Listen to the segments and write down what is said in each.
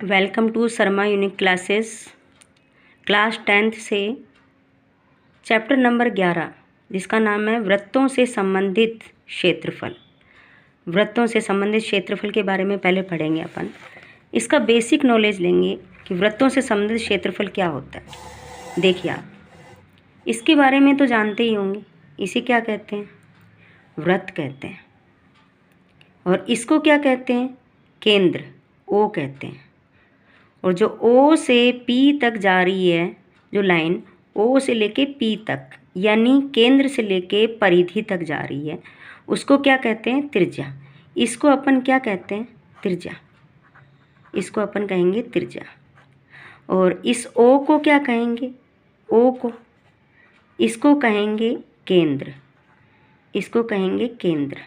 Welcome to Sharma unique classes. Class 10th से chapter number 11 जिसका नाम है वृत्तों से संबंधित क्षेत्रफल। वृत्तों से संबंधित क्षेत्रफल के बारे में पहले पढ़ेंगे अपन। इसका बेसिक नॉलेज लेंगे कि वृत्तों से संबंधित क्षेत्रफल क्या होता है। देखिए आप इसके बारे में तो जानते ही होंगे। इसे क्या कहते हैं? वृत्त कहते हैं। और इसको क्या कहते हैं? केंद्र, ओ कहते हैं। और जो ओ से पी तक जा रही है, जो लाइन ओ से लेके पी तक यानी केंद्र से लेके परिधि तक जा रही है, उसको क्या कहते हैं? त्रिज्या। इसको अपन क्या कहते हैं? त्रिज्या। इसको अपन कहेंगे त्रिज्या। और इस ओ को क्या कहेंगे? ओ को इसको कहेंगे केंद्र। इसको कहेंगे केंद्र।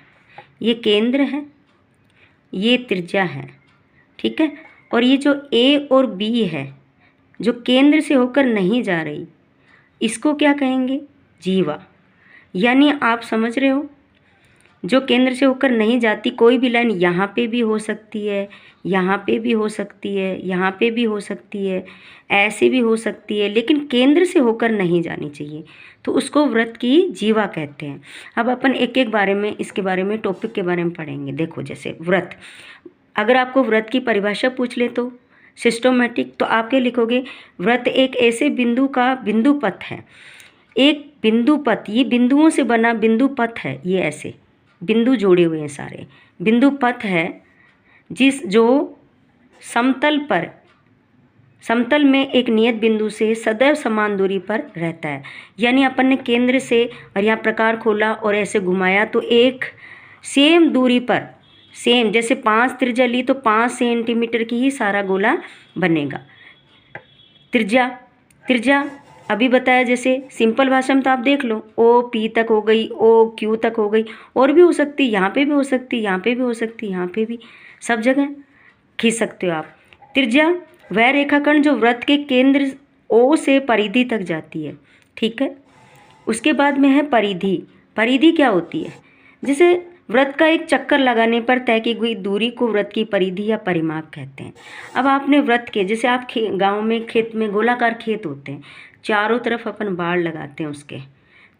ये केंद्र है, ये त्रिज्या है, ठीक है। और ये जो ए और बी है जो केंद्र से होकर नहीं जा रही, इसको क्या कहेंगे? जीवा। यानी आप समझ रहे हो, जो केंद्र से होकर नहीं जाती कोई भी लाइन यहाँ पे भी हो सकती है, यहाँ पे भी हो सकती है, यहाँ पे भी हो सकती है, ऐसे भी हो सकती है, लेकिन केंद्र से होकर नहीं जानी चाहिए, तो उसको वृत्त की जीवा कहते हैं। अब अपन एक एक बारे में इसके बारे में टॉपिक के बारे में पढ़ेंगे। देखो जैसे वृत्त, अगर आपको वृत्त की परिभाषा पूछ ले तो सिस्टोमेटिक, तो आप क्या लिखोगे? वृत्त एक ऐसे बिंदु का बिंदु पथ है। एक बिंदु पथ, ये बिंदुओं से बना बिंदु पथ है। ये ऐसे बिंदु जोड़े हुए हैं सारे, बिंदु पथ है जो समतल में एक नियत बिंदु से सदैव समान दूरी पर रहता है। यानी अपन ने केंद्र से और यहाँ प्रकार खोला और ऐसे घुमाया तो एक सेम दूरी पर, सेम जैसे 5 त्रिज्या ली तो 5 सेंटीमीटर की ही सारा गोला बनेगा। त्रिज्या अभी बताया, जैसे सिंपल भाषा में तो आप देख लो, ओ पी तक हो गई, ओ क्यू तक हो गई, और भी हो सकती, यहाँ पे भी हो सकती, यहाँ पे भी हो सकती, यहाँ पे भी, सब जगह खींच सकते हो आप। त्रिज्या वह रेखाखंड जो वृत्त के केंद्र ओ से परिधि तक जाती है, ठीक है। उसके बाद में है परिधि। परिधि क्या होती है? जैसे वृत्त का एक चक्कर लगाने पर तय की गई दूरी को वृत्त की परिधि या परिमाप कहते हैं। अब आपने वृत्त के, जैसे आप गांव में खेत में गोलाकार खेत होते हैं, चारों तरफ अपन बाड़ लगाते हैं उसके,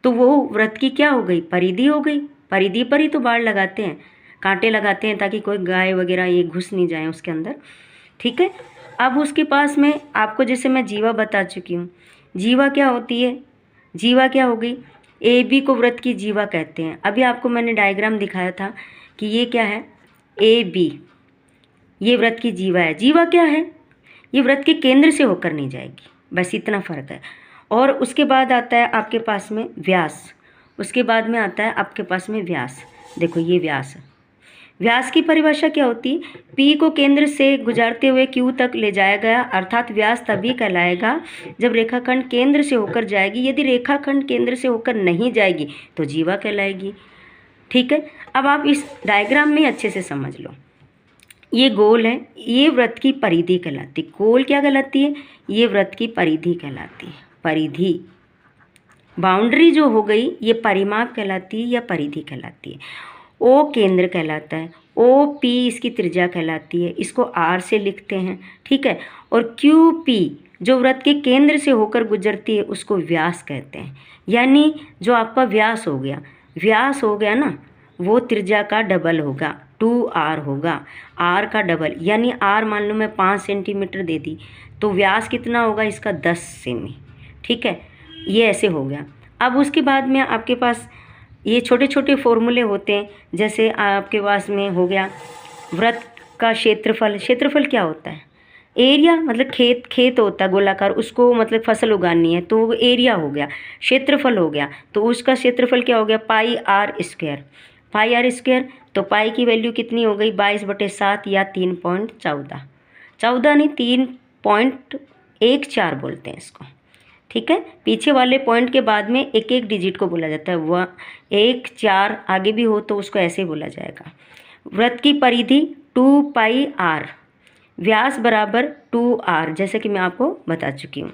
तो वो वृत्त की क्या हो गई? परिधि हो गई। परिधि पर ही तो बाड़ लगाते हैं, कांटे लगाते हैं ताकि कोई गाय वगैरह ये घुस नहीं जाए उसके अंदर, ठीक है। अब उसके पास में आपको जैसे मैं जीवा बता चुकी हूँ। जीवा क्या होती है? जीवा क्या हो गई? ए बी को वृत्त की जीवा कहते हैं। अभी आपको मैंने डायग्राम दिखाया था कि ये क्या है? ए बी, ये वृत्त की जीवा है। जीवा क्या है? ये वृत्त के केंद्र से होकर नहीं जाएगी, बस इतना फ़र्क है। और उसके बाद आता है आपके पास में व्यास। उसके बाद में आता है आपके पास में व्यास। देखो ये व्यास है। व्यास की परिभाषा क्या होती है? पी को केंद्र से गुजारते हुए क्यू तक ले जाया गया, अर्थात व्यास तभी कहलाएगा जब रेखाखंड केंद्र से होकर जाएगी। यदि रेखाखंड केंद्र से होकर नहीं जाएगी तो जीवा कहलाएगी, ठीक है। अब आप इस डायग्राम में अच्छे से समझ लो, ये गोल है, ये वृत्त की परिधि कहलाती है। गोल क्या कहलाती है? ये वृत्त की परिधि कहलाती है। परिधि, बाउंड्री जो हो गई, ये परिमाप कहलाती है या परिधि कहलाती है। ओ केंद्र कहलाता है, ओ पी इसकी त्रिज्या कहलाती है, इसको आर से लिखते हैं, ठीक है। और क्यू पी जो वृत्त के केंद्र से होकर गुजरती है उसको व्यास कहते हैं। यानी जो आपका व्यास हो गया ना, वो त्रिज्या का डबल होगा, 2r होगा, r का डबल। यानी r मान लो मैं 5 सेंटीमीटर दे दी तो व्यास कितना होगा इसका? 10 सेमी, ठीक है। ये ऐसे हो गया। अब उसके बाद में आपके पास ये छोटे छोटे फॉर्मूले होते हैं। जैसे आपके पास में हो गया वृत्त का क्षेत्रफल। क्षेत्रफल क्या होता है? एरिया, मतलब खेत होता है गोलाकार, उसको मतलब फसल उगानी है तो एरिया हो गया, क्षेत्रफल हो गया। तो उसका क्षेत्रफल क्या हो गया? Pi r square. Pi r square, तो पाई की वैल्यू कितनी हो गई? 22/7 या 3.14, 14 नहीं 3.14 बोलते हैं इसको, ठीक है। पीछे वाले पॉइंट के बाद में एक एक डिजिट को बोला जाता है। वह 1 4 आगे भी हो तो उसको ऐसे बोला जाएगा। वृत्त की परिधि 2 पाई r, व्यास बराबर 2r, जैसे कि मैं आपको बता चुकी हूँ।